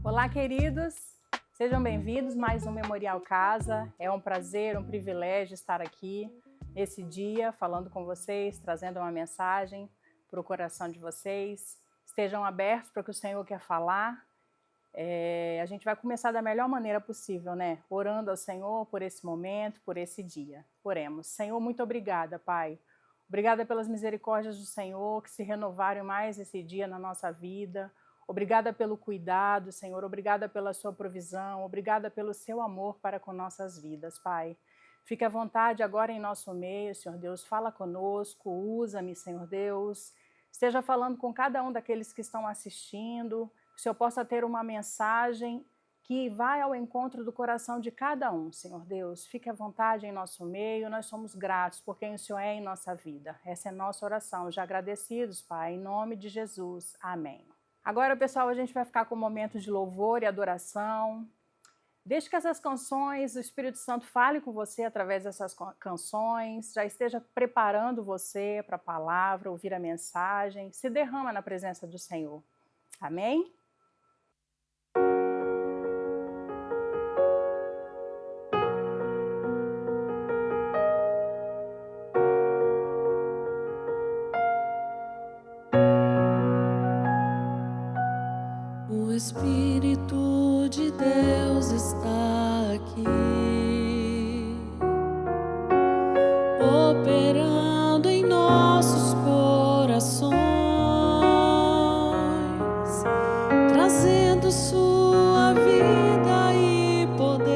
Olá, queridos, sejam bem-vindos a mais um Memorial Casa. É um prazer, um privilégio estar aqui nesse dia falando com vocês, trazendo uma mensagem para o coração de vocês. Estejam abertos para o que o Senhor quer falar. A gente vai começar da melhor maneira possível, né? Orando ao Senhor por esse momento, por esse dia. Oremos. Senhor, muito obrigada, Pai. Obrigada pelas misericórdias do Senhor que se renovaram mais esse dia na nossa vida. Obrigada pelo cuidado, Senhor. Obrigada pela sua provisão. Obrigada pelo seu amor para com nossas vidas, Pai. Fique à vontade agora em nosso meio, Senhor Deus. Fala conosco, usa-me, Senhor Deus. Esteja falando com cada um daqueles que estão assistindo. Que o Senhor possa ter uma mensagem que vai ao encontro do coração de cada um, Senhor Deus. Fique à vontade em nosso meio. Nós somos gratos por quem o Senhor é em nossa vida. Essa é a nossa oração. Já agradecidos, Pai, em nome de Jesus. Amém. Agora, pessoal, a gente vai ficar com um momento de louvor e adoração. Deixe que essas canções, o Espírito Santo fale com você através dessas canções, já esteja preparando você para a palavra, ouvir a mensagem, se derrama na presença do Senhor. Amém? O Espírito de Deus está aqui, operando em nossos corações, trazendo sua vida e poder,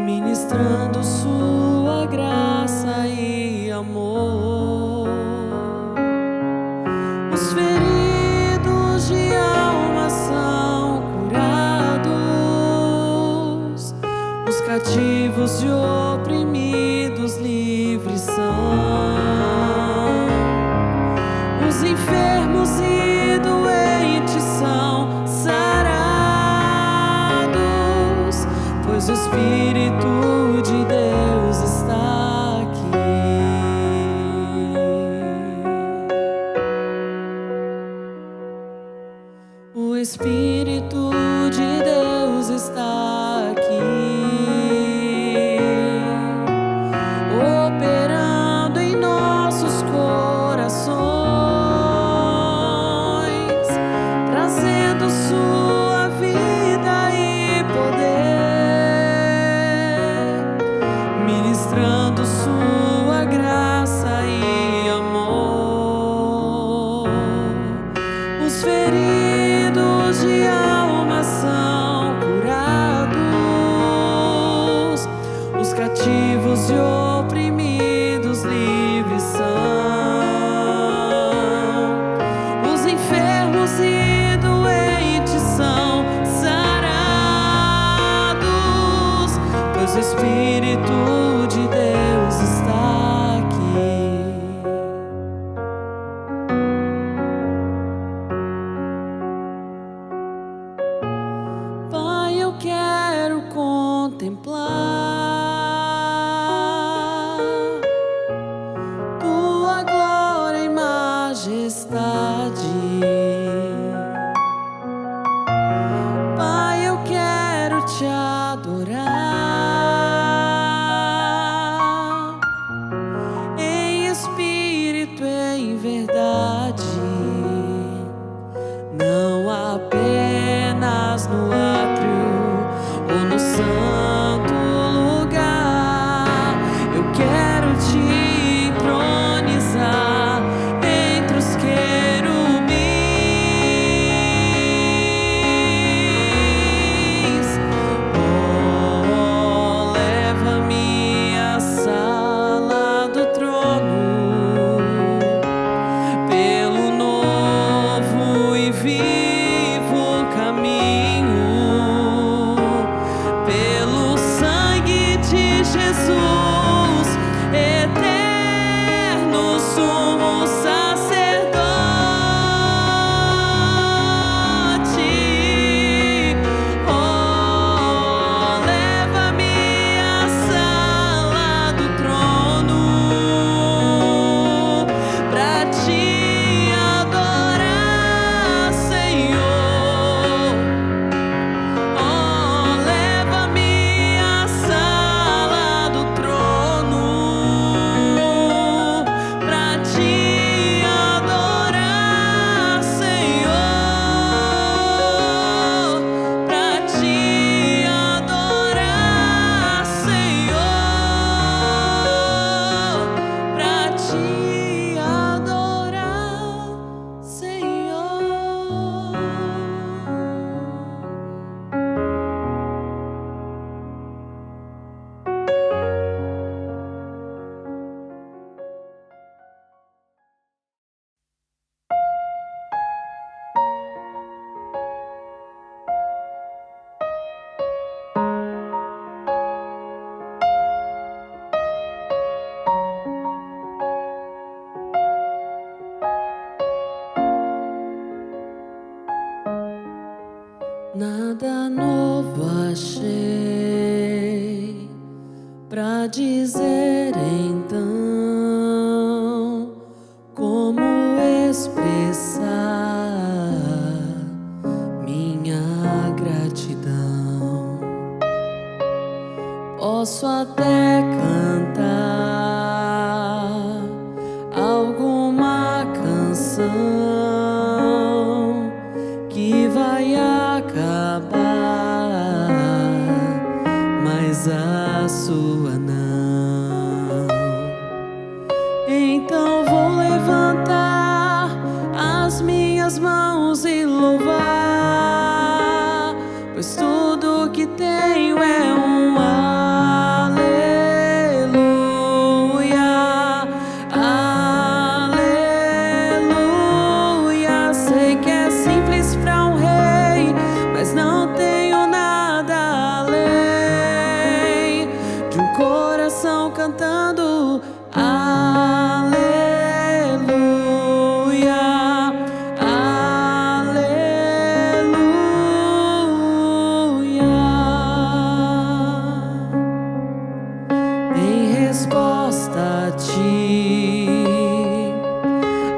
ministrando sua graça e amor. Os feridos de alma são curados, os cativos e oprimidos livres são, os enfermos e doentes são sarados, pois o Espírito de Deus está aqui. O Espírito de Deus está aqui, operando em nossos corações, trazendo sua vida e poder, ministrando sua graça e amor. Os feridos de alma são curados, os cativos e oprimidos livres são, os enfermos e doentes são sarados, pois o Espírito de Deus está aqui. Pai, eu quero contemplar tua glória e majestade. Pai, eu quero te adorar em espírito e em verdade, não apenas no átrio ou no santo lugar. Eu quero te entronizar entre os querubins. Oh, leva-me à sala do trono, pelo novo e vivo caminho, pelo sangue de Jesus eterno. minhas mãos e louvar, pois tudo que tenho é um aleluia, aleluia. Sei que é simples para um rei, mas não tenho nada além de um coração cantando aleluia, aleluia. Em resposta a ti,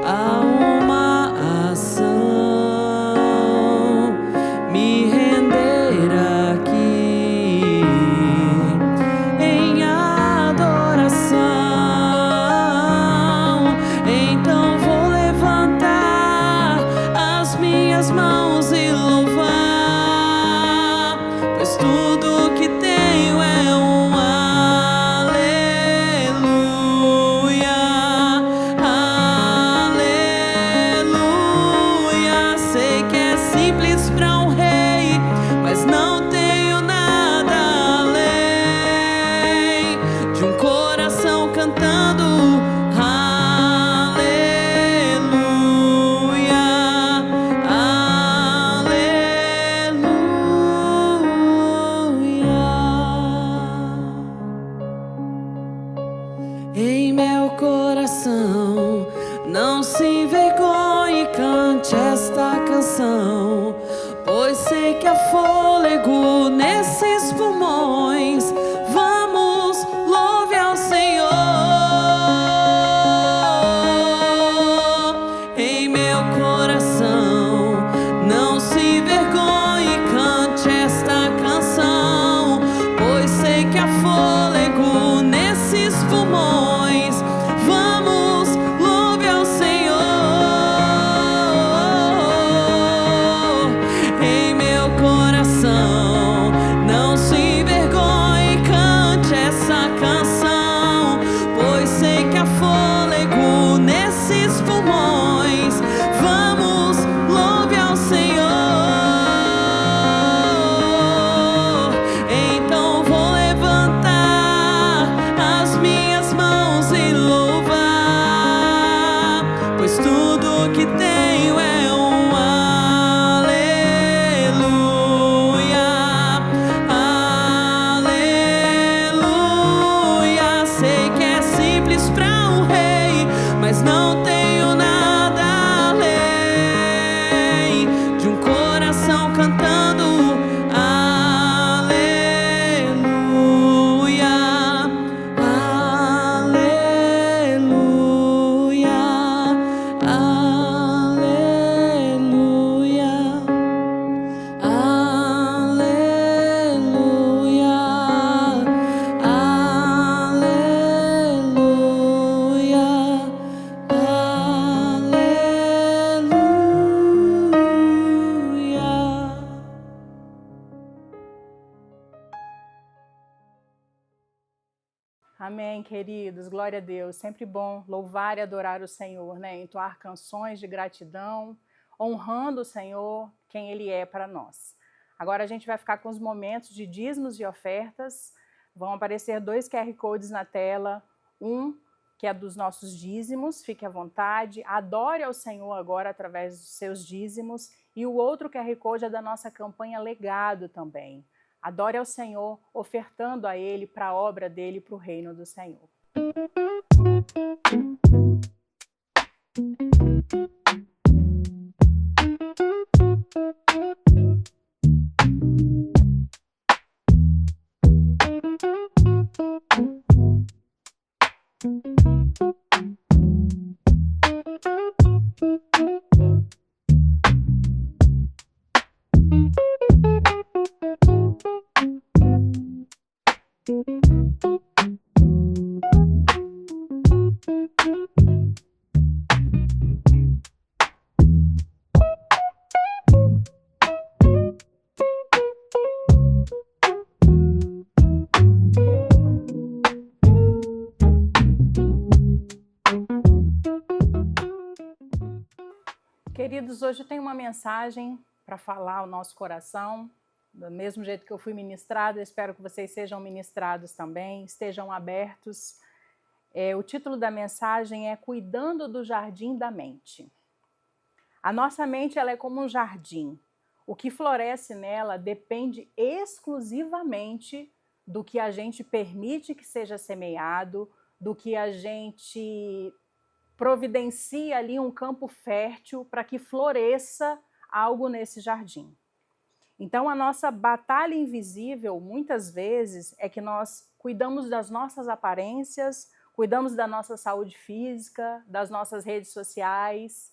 a uma ação, me render aqui em adoração. Então vou levantar as minhas mãos e louvar, pois tudo que tenho é um aleluia, aleluia. Sei que é simples para um rei, mas não tenho nada além de um coração cantando aleluia, aleluia. Em meu coração, não se envergonhe, cante esta canção, pois sei que há fôlego nesses pulmões. Vamos, louve ao Senhor. Em meu coração, não se envergonhe, cante esta canção, pois sei que há fôlego nesses pulmões. Vamos, louve ao Senhor. Em meu coração, não se envergonhe, cante essa canção, pois sei que há fôlego nesses pulmões. Vamos, louve ao Senhor. Então vou levantar as minhas mãos e louvar, pois tudo que tenho é um aleluia, aleluia. Sei que é simples para um rei, mas não tenho nada além de um coração cantando aleluia, aleluia, aleluia, aleluia, aleluia. Amém, queridos. Glória a Deus. Sempre bom louvar e adorar o Senhor, né? Entoar canções de gratidão, honrando o Senhor, quem Ele é para nós. Agora a gente vai ficar com os momentos de dízimos e ofertas. Vão aparecer 2 QR Codes na tela. Um que é dos nossos dízimos, fique à vontade. Adore ao Senhor agora através dos seus dízimos. E o outro QR Code é da nossa campanha Legado também. Adore ao Senhor, ofertando a Ele para a obra dEle, para o reino do Senhor. queridos, hoje eu tenho uma mensagem para falar ao nosso coração, do mesmo jeito que eu fui ministrada, eu espero que vocês sejam ministrados também, estejam abertos. O título da mensagem é Cuidando do Jardim da Mente. A nossa mente ela é como um jardim. O que floresce nela depende exclusivamente do que a gente permite que seja semeado, do que a gente providencia ali um campo fértil para que floresça algo nesse jardim. Então, a nossa batalha invisível, muitas vezes, é que nós cuidamos das nossas aparências, cuidamos da nossa saúde física, das nossas redes sociais,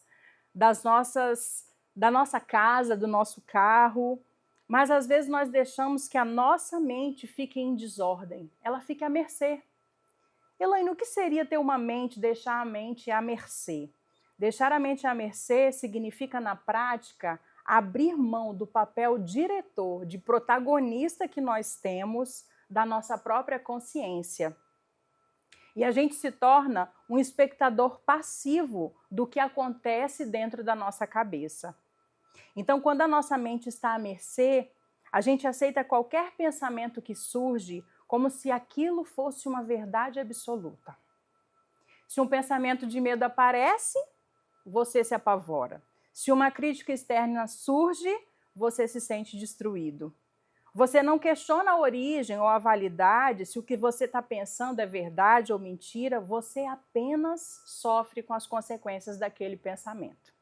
da nossa casa, do nosso carro, mas às vezes nós deixamos que a nossa mente fique em desordem, ela fica à mercê. Elaine, o que seria ter uma mente, deixar a mente à mercê? Deixar a mente à mercê significa, na prática, abrir mão do papel diretor, de protagonista que nós temos da nossa própria consciência. E a gente se torna um espectador passivo do que acontece dentro da nossa cabeça. Então, quando a nossa mente está à mercê, a gente aceita qualquer pensamento que surge como se aquilo fosse uma verdade absoluta. Se um pensamento de medo aparece, você se apavora. Se uma crítica externa surge, você se sente destruído. Você não questiona a origem ou a validade, se o que você está pensando é verdade ou mentira, você apenas sofre com as consequências daquele pensamento.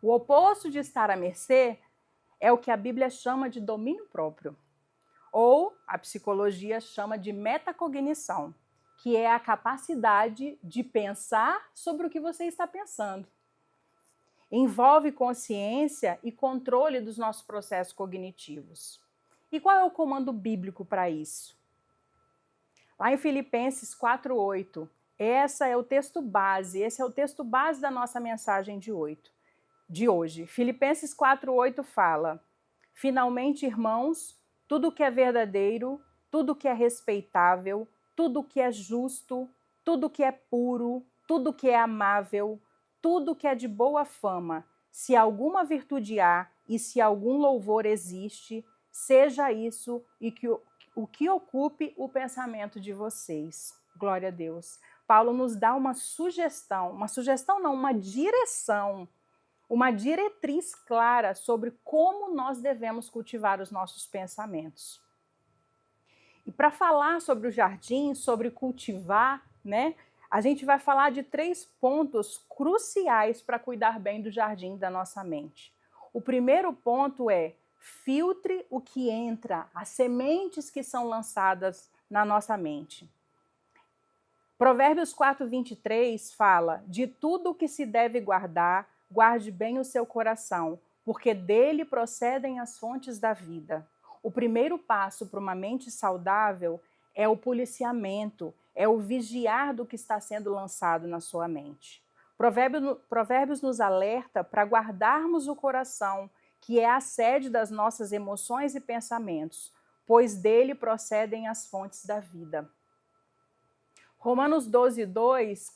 O oposto de estar à mercê é o que a Bíblia chama de domínio próprio, ou a psicologia chama de metacognição, que é a capacidade de pensar sobre o que você está pensando. Envolve consciência e controle dos nossos processos cognitivos. E qual é o comando bíblico para isso? Lá em Filipenses 4:8, esse é o texto base da nossa mensagem de hoje. Filipenses 4:8 fala: finalmente, irmãos, tudo que é verdadeiro, tudo que é respeitável, tudo que é justo, tudo que é puro, tudo que é amável, tudo que é de boa fama, se alguma virtude há e se algum louvor existe, seja isso e que o que ocupe o pensamento de vocês. Glória a Deus. Paulo nos dá uma direção, uma diretriz clara sobre como nós devemos cultivar os nossos pensamentos. E para falar sobre o jardim, sobre cultivar, a gente vai falar de 3 pontos cruciais para cuidar bem do jardim da nossa mente. O primeiro ponto é: filtre o que entra, as sementes que são lançadas na nossa mente. Provérbios 4:23 fala: de tudo o que se deve guardar, guarde bem o seu coração, porque dele procedem as fontes da vida. O primeiro passo para uma mente saudável é o policiamento, é o vigiar do que está sendo lançado na sua mente. Provérbios nos alerta para guardarmos o coração, que é a sede das nossas emoções e pensamentos, pois dele procedem as fontes da vida. Romanos 12:2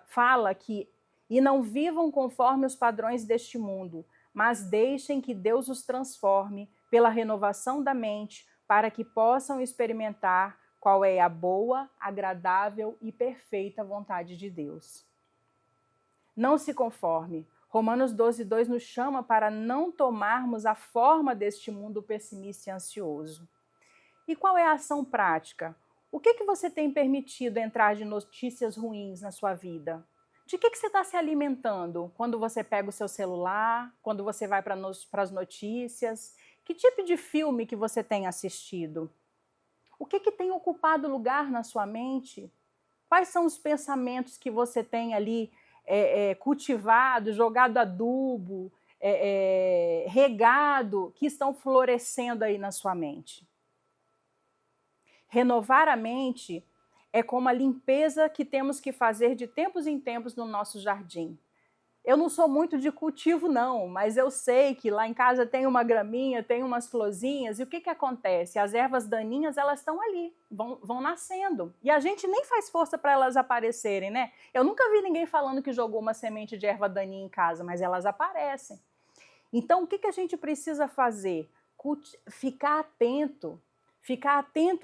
fala que e não vivam conforme os padrões deste mundo, mas deixem que Deus os transforme pela renovação da mente, para que possam experimentar qual é a boa, agradável e perfeita vontade de Deus. Não se conforme. Romanos 12:2 nos chama para não tomarmos a forma deste mundo pessimista e ansioso. E qual é a ação prática? O que você tem permitido entrar de notícias ruins na sua vida? De que você está se alimentando quando você pega o seu celular, quando você vai para as notícias? Que tipo de filme que você tem assistido? O que tem ocupado lugar na sua mente? Quais são os pensamentos que você tem ali cultivado, jogado adubo, regado, que estão florescendo aí na sua mente? Renovar a mente é como a limpeza que temos que fazer de tempos em tempos no nosso jardim. Eu não sou muito de cultivo não, mas eu sei que lá em casa tem uma graminha, tem umas florzinhas, e o que que acontece? As ervas daninhas, elas estão ali, vão nascendo. E a gente nem faz força para elas aparecerem, né? Eu nunca vi ninguém falando que jogou uma semente de erva daninha em casa, mas elas aparecem. Então, o que que a gente precisa fazer? Ficar atento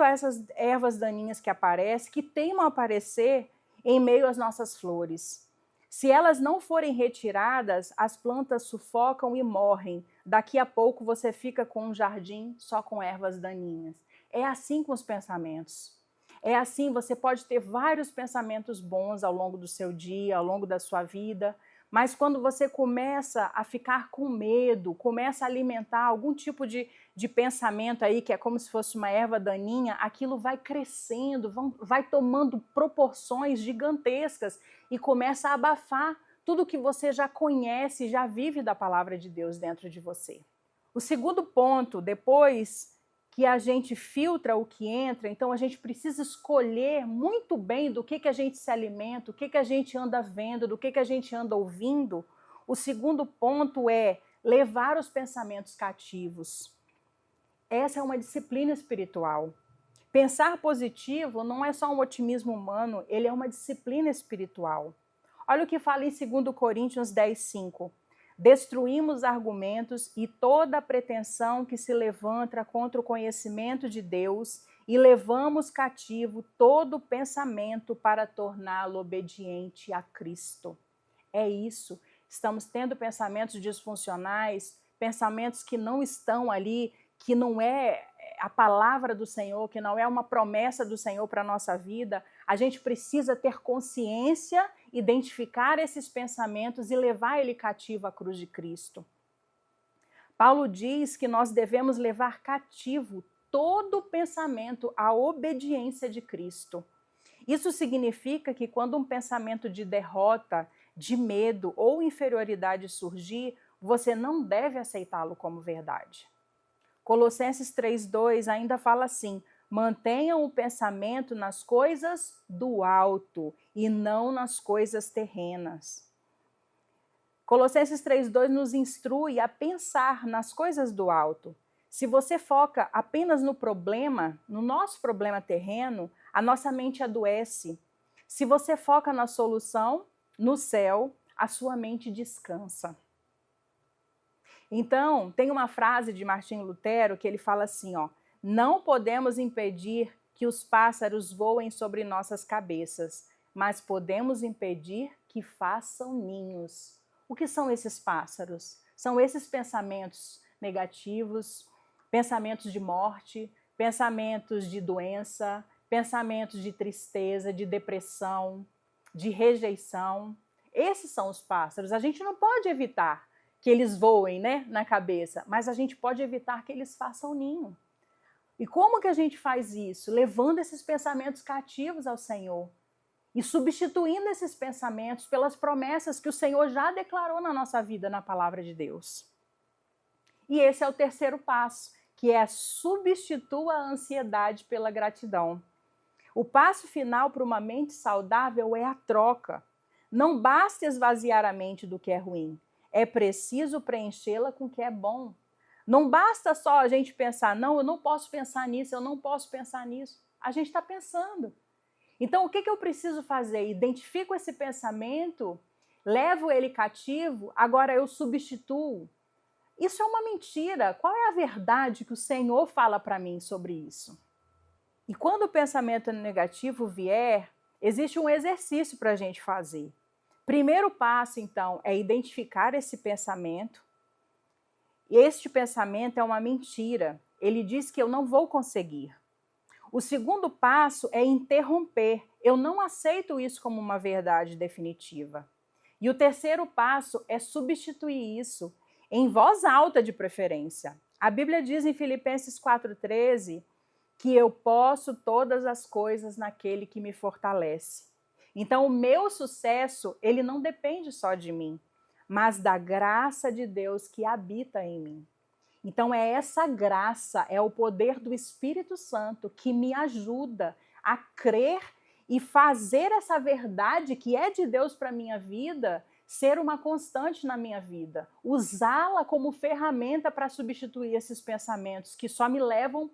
a essas ervas daninhas que aparecem, que teimam a aparecer em meio às nossas flores. Se elas não forem retiradas, as plantas sufocam e morrem. Daqui a pouco você fica com um jardim só com ervas daninhas. É assim com os pensamentos. É assim, você pode ter vários pensamentos bons ao longo do seu dia, ao longo da sua vida, mas quando você começa a ficar com medo, começa a alimentar algum tipo de pensamento aí, que é como se fosse uma erva daninha, aquilo vai crescendo, vai tomando proporções gigantescas e começa a abafar tudo que você já conhece, já vive da palavra de Deus dentro de você. O segundo ponto, depois que a gente filtra o que entra, então a gente precisa escolher muito bem do que a gente se alimenta, o que a gente anda vendo, do que a gente anda ouvindo. O segundo ponto é levar os pensamentos cativos. Essa é uma disciplina espiritual. Pensar positivo não é só um otimismo humano, ele é uma disciplina espiritual. Olha o que fala em 2 Coríntios 10:5. Destruímos argumentos e toda pretensão que se levanta contra o conhecimento de Deus e levamos cativo todo pensamento para torná-lo obediente a Cristo. É isso. Estamos tendo pensamentos disfuncionais, pensamentos que não estão ali, que não é a palavra do Senhor, que não é uma promessa do Senhor para a nossa vida. A gente precisa ter consciência, identificar esses pensamentos e levar ele cativo à cruz de Cristo. Paulo diz que nós devemos levar cativo todo pensamento à obediência de Cristo. Isso significa que quando um pensamento de derrota, de medo ou inferioridade surgir, você não deve aceitá-lo como verdade. Colossenses 3:2 ainda fala assim: mantenham o pensamento nas coisas do alto e não nas coisas terrenas. Colossenses 3:2 nos instrui a pensar nas coisas do alto. Se você foca apenas no problema, no nosso problema terreno, a nossa mente adoece. Se você foca na solução, no céu, a sua mente descansa. Então, tem uma frase de Martinho Lutero que ele fala assim, ó: não podemos impedir que os pássaros voem sobre nossas cabeças, mas podemos impedir que façam ninhos. O que são esses pássaros? São esses pensamentos negativos, pensamentos de morte, pensamentos de doença, pensamentos de tristeza, de depressão, de rejeição. Esses são os pássaros. A gente não pode evitar que eles voem, né, na cabeça, mas a gente pode evitar que eles façam ninho. E como que a gente faz isso? Levando esses pensamentos cativos ao Senhor e substituindo esses pensamentos pelas promessas que o Senhor já declarou na nossa vida na palavra de Deus. E esse é o terceiro passo, que é substitua a ansiedade pela gratidão. O passo final para uma mente saudável é a troca. Não basta esvaziar a mente do que é ruim, é preciso preenchê-la com o que é bom. Não basta só a gente pensar, não, eu não posso pensar nisso, eu não posso pensar nisso. A gente está pensando. Então, o que eu preciso fazer? Identifico esse pensamento, levo ele cativo, agora eu substituo. Isso é uma mentira. Qual é a verdade que o Senhor fala para mim sobre isso? E quando o pensamento negativo vier, existe um exercício para a gente fazer. Primeiro passo, então, é identificar esse pensamento. Este pensamento é uma mentira. Ele diz que eu não vou conseguir. O segundo passo é interromper. Eu não aceito isso como uma verdade definitiva. E o terceiro passo é substituir isso, em voz alta de preferência. A Bíblia diz em Filipenses 4:13 que eu posso todas as coisas naquele que me fortalece. Então, o meu sucesso, ele não depende só de mim, mas da graça de Deus que habita em mim. Então, é essa graça, é o poder do Espírito Santo que me ajuda a crer e fazer essa verdade que é de Deus para a minha vida ser uma constante na minha vida, usá-la como ferramenta para substituir esses pensamentos que só me levam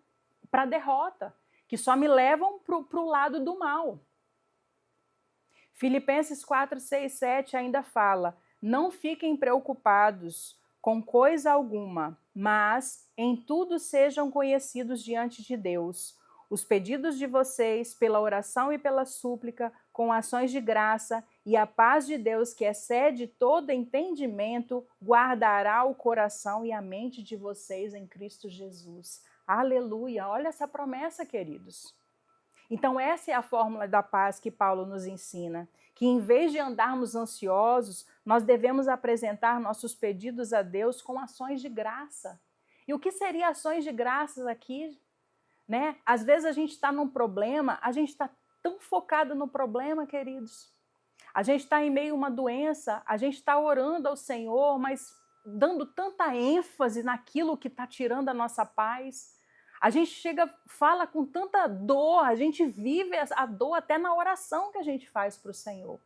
para a derrota, que só me levam para o lado do mal. Filipenses 4, 6, 7 ainda fala: não fiquem preocupados com coisa alguma, mas em tudo sejam conhecidos diante de Deus os pedidos de vocês pela oração e pela súplica, com ações de graça, e a paz de Deus, que excede todo entendimento, guardará o coração e a mente de vocês em Cristo Jesus. Aleluia! Olha essa promessa, queridos. Então essa é a fórmula da paz que Paulo nos ensina, que em vez de andarmos ansiosos, nós devemos apresentar nossos pedidos a Deus com ações de graça. E o que seria ações de graças aqui? Né? Às vezes a gente está num problema, a gente está tão focado no problema, queridos. A gente está em meio a uma doença, a gente está orando ao Senhor, mas dando tanta ênfase naquilo que está tirando a nossa paz. A gente fala com tanta dor, a gente vive a dor até na oração que a gente faz para o Senhor.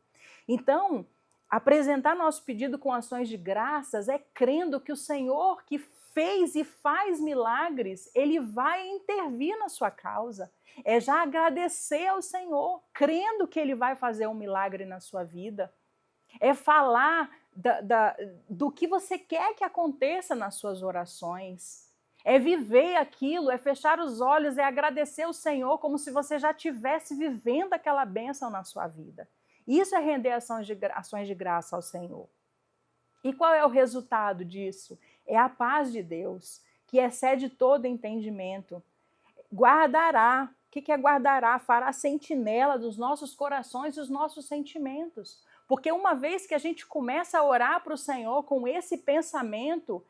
Então, apresentar nosso pedido com ações de graças é crendo que o Senhor que fez e faz milagres, Ele vai intervir na sua causa. É já agradecer ao Senhor, crendo que Ele vai fazer um milagre na sua vida. É falar do que você quer que aconteça nas suas orações. É viver aquilo, é fechar os olhos, é agradecer ao Senhor como se você já estivesse vivendo aquela bênção na sua vida. Isso é render ações de graça ao Senhor. E qual é o resultado disso? É a paz de Deus, que excede todo entendimento. Guardará. O que é guardará? Fará sentinela dos nossos corações e dos nossos sentimentos. Porque uma vez que a gente começa a orar para o Senhor com esse pensamento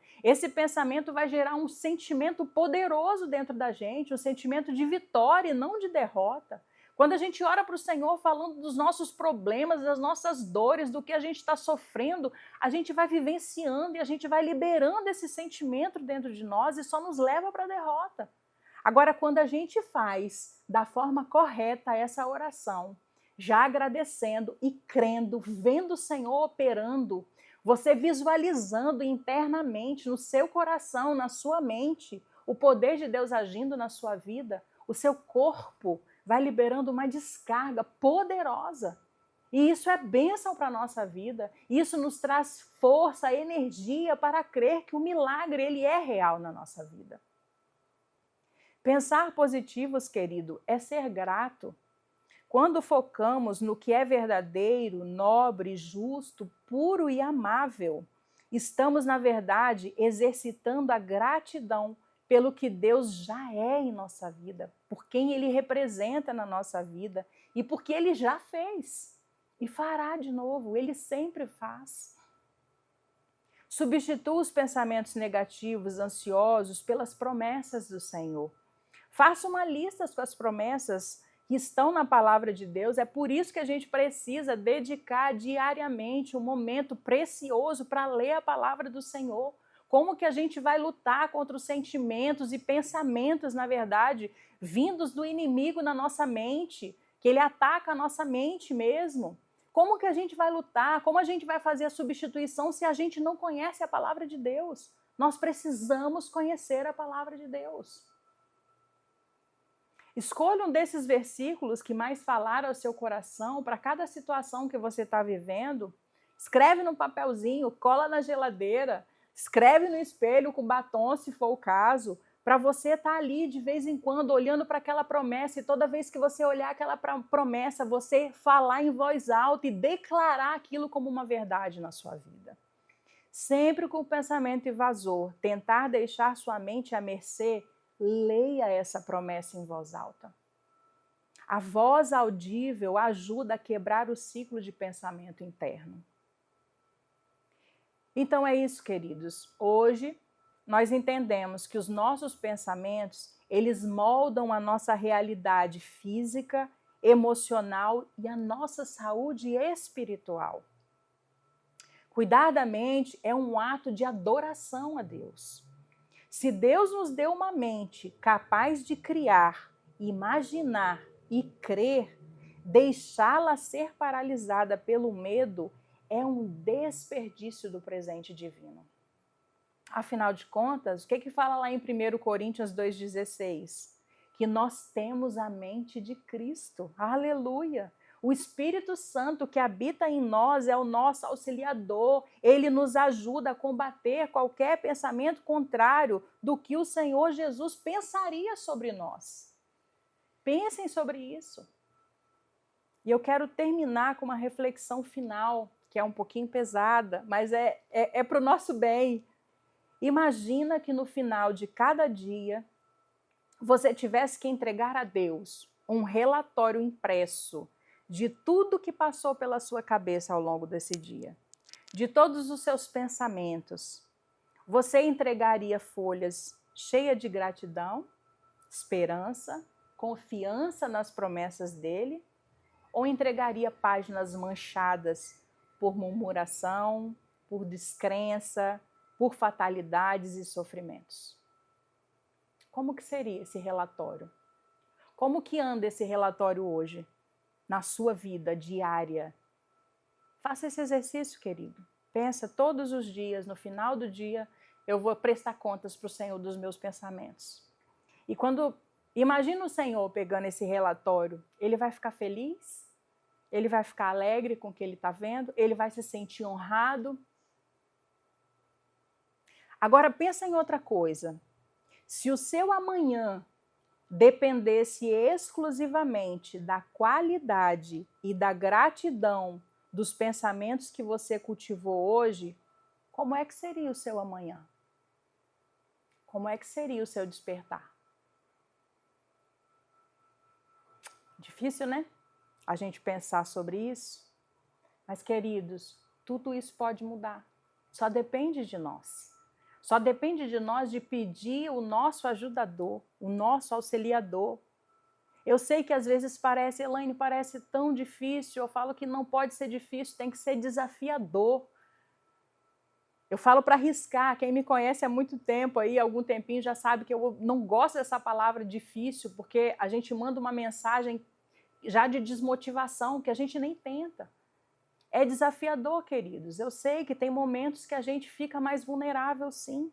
vai gerar um sentimento poderoso dentro da gente, um sentimento de vitória e não de derrota. Quando a gente ora para o Senhor falando dos nossos problemas, das nossas dores, do que a gente está sofrendo, a gente vai vivenciando e a gente vai liberando esse sentimento dentro de nós e só nos leva para a derrota. Agora, quando a gente faz da forma correta essa oração, já agradecendo e crendo, vendo o Senhor operando, você visualizando internamente, no seu coração, na sua mente, o poder de Deus agindo na sua vida, o seu corpo vai liberando uma descarga poderosa. E isso é bênção para a nossa vida. Isso nos traz força, energia para crer que o milagre ele é real na nossa vida. Pensar positivos, querido, é ser grato. Quando focamos no que é verdadeiro, nobre, justo, puro e amável, estamos, na verdade, exercitando a gratidão pelo que Deus já é em nossa vida, por quem Ele representa na nossa vida e porque Ele já fez e fará de novo, Ele sempre faz. Substitua os pensamentos negativos, ansiosos, pelas promessas do Senhor. Faça uma lista com as promessas que estão na palavra de Deus. É por isso que a gente precisa dedicar diariamente um momento precioso para ler a palavra do Senhor. Como que a gente vai lutar contra os sentimentos e pensamentos, na verdade, vindos do inimigo na nossa mente, que ele ataca a nossa mente mesmo? Como que a gente vai lutar? Como a gente vai fazer a substituição se a gente não conhece a palavra de Deus? Nós precisamos conhecer a palavra de Deus. Escolha um desses versículos que mais falaram ao seu coração para cada situação que você está vivendo. Escreve num papelzinho, cola na geladeira, escreve no espelho com batom, se for o caso, para você estar ali de vez em quando olhando para aquela promessa e toda vez que você olhar aquela promessa, você falar em voz alta e declarar aquilo como uma verdade na sua vida. Sempre com o pensamento invasor, tentar deixar sua mente à mercê, leia essa promessa em voz alta. A voz audível ajuda a quebrar o ciclo de pensamento interno. Então é isso, queridos. Hoje nós entendemos que os nossos pensamentos, eles moldam a nossa realidade física, emocional e a nossa saúde espiritual. Cuidar da mente é um ato de adoração a Deus. Se Deus nos deu uma mente capaz de criar, imaginar e crer, deixá-la ser paralisada pelo medo é um desperdício do presente divino. Afinal de contas, o que fala lá em 1 Coríntios 2,16? Que nós temos a mente de Cristo. Aleluia! O Espírito Santo que habita em nós é o nosso auxiliador. Ele nos ajuda a combater qualquer pensamento contrário do que o Senhor Jesus pensaria sobre nós. Pensem sobre isso. E eu quero terminar com uma reflexão final, que é um pouquinho pesada, mas é para o nosso bem. Imagina que no final de cada dia você tivesse que entregar a Deus um relatório impresso de tudo que passou pela sua cabeça ao longo desse dia, de todos os seus pensamentos. Você entregaria folhas cheias de gratidão, esperança, confiança nas promessas dele, ou entregaria páginas manchadas por murmuração, por descrença, por fatalidades e sofrimentos? Como que seria esse relatório? Como que anda esse relatório hoje, na sua vida diária? Faça esse exercício, querido. Pensa todos os dias, no final do dia, eu vou prestar contas para o Senhor dos meus pensamentos. E imagina o Senhor pegando esse relatório, ele vai ficar feliz? Ele vai ficar alegre com o que ele está vendo? Ele vai se sentir honrado? Agora pensa em outra coisa. Se o seu amanhã dependesse exclusivamente da qualidade e da gratidão dos pensamentos que você cultivou hoje, como é que seria o seu amanhã? Como é que seria o seu despertar? Difícil, né? A gente pensar sobre isso. Mas, queridos, tudo isso pode mudar. Só depende de nós. Só depende de nós de pedir o nosso ajudador, o nosso auxiliador. Eu sei que às vezes parece, Elaine, parece tão difícil. Eu falo que não pode ser difícil, tem que ser desafiador. Eu falo para arriscar. Quem me conhece há muito tempo, aí, algum tempinho, já sabe que eu não gosto dessa palavra difícil, porque a gente manda uma mensagem já de desmotivação, que a gente nem tenta. É desafiador, queridos. Eu sei que tem momentos que a gente fica mais vulnerável, sim.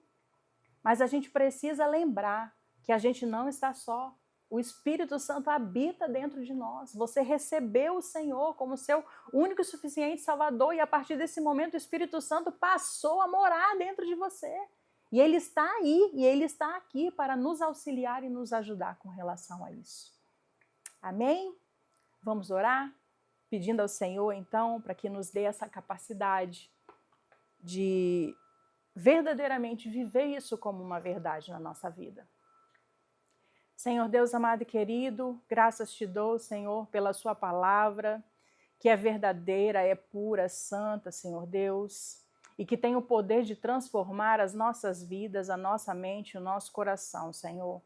Mas a gente precisa lembrar que a gente não está só. O Espírito Santo habita dentro de nós. Você recebeu o Senhor como seu único e suficiente Salvador, e a partir desse momento o Espírito Santo passou a morar dentro de você. E ele está aí, e ele está aqui para nos auxiliar e nos ajudar com relação a isso. Amém? Vamos orar? Pedindo ao Senhor, então, para que nos dê essa capacidade de verdadeiramente viver isso como uma verdade na nossa vida. Senhor Deus amado e querido, graças te dou, Senhor, pela sua palavra, que é verdadeira, é pura, santa, Senhor Deus, e que tem o poder de transformar as nossas vidas, a nossa mente, o nosso coração, Senhor.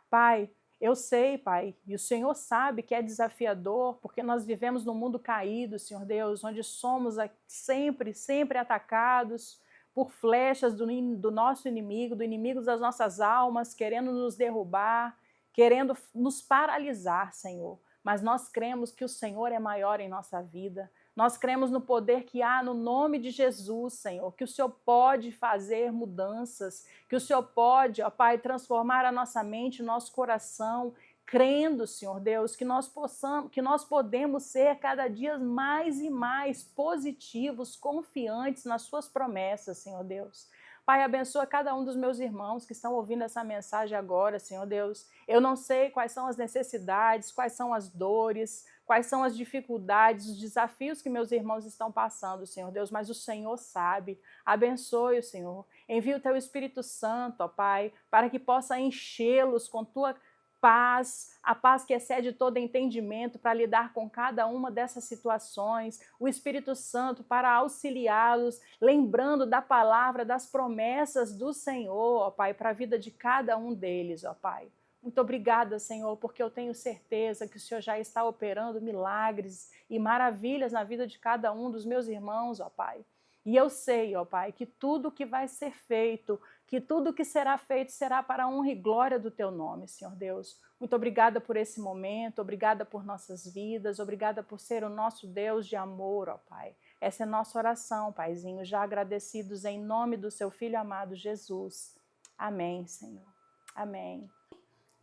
Pai, eu sei, Pai, e o Senhor sabe que é desafiador, porque nós vivemos num mundo caído, Senhor Deus, onde somos sempre atacados por flechas do nosso inimigo, do inimigo das nossas almas, querendo nos derrubar, querendo nos paralisar, Senhor. Mas nós cremos que o Senhor é maior em nossa vida. Nós cremos no poder que há no nome de Jesus, Senhor, que o Senhor pode fazer mudanças, que o Senhor pode, ó Pai, transformar a nossa mente, o nosso coração, crendo, Senhor Deus, que nós podemos ser cada dia mais e mais positivos, confiantes nas suas promessas, Senhor Deus. Pai, abençoa cada um dos meus irmãos que estão ouvindo essa mensagem agora, Senhor Deus. Eu não sei quais são as necessidades, quais são as dores, quais são as dificuldades, os desafios que meus irmãos estão passando, Senhor Deus, mas o Senhor sabe. Abençoe o Senhor. Envia o teu Espírito Santo, ó Pai, para que possa enchê-los com tua paz, a paz que excede todo entendimento para lidar com cada uma dessas situações, o Espírito Santo para auxiliá-los, lembrando da palavra, das promessas do Senhor, ó Pai, para a vida de cada um deles, ó Pai. Muito obrigada, Senhor, porque eu tenho certeza que o Senhor já está operando milagres e maravilhas na vida de cada um dos meus irmãos, ó Pai. E eu sei, ó Pai, que tudo que vai ser feito, que tudo que será feito será para a honra e glória do Teu nome, Senhor Deus. Muito obrigada por esse momento, obrigada por nossas vidas, obrigada por ser o nosso Deus de amor, ó Pai. Essa é a nossa oração, Paizinho, já agradecidos em nome do Seu Filho amado Jesus. Amém, Senhor. Amém.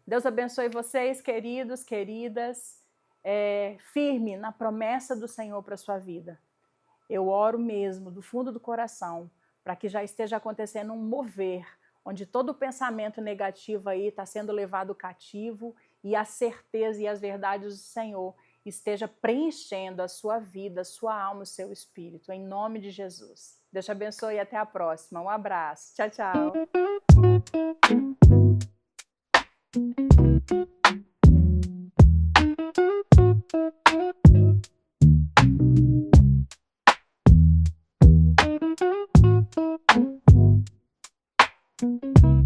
Deus abençoe vocês, queridos, queridas. Firme na promessa do Senhor para a sua vida. Eu oro mesmo, do fundo do coração, para que já esteja acontecendo um mover, onde todo pensamento negativo aí está sendo levado cativo e a certeza e as verdades do Senhor esteja preenchendo a sua vida, a sua alma, o seu espírito, em nome de Jesus. Deus te abençoe e até a próxima. Um abraço. Tchau, tchau. Thank you.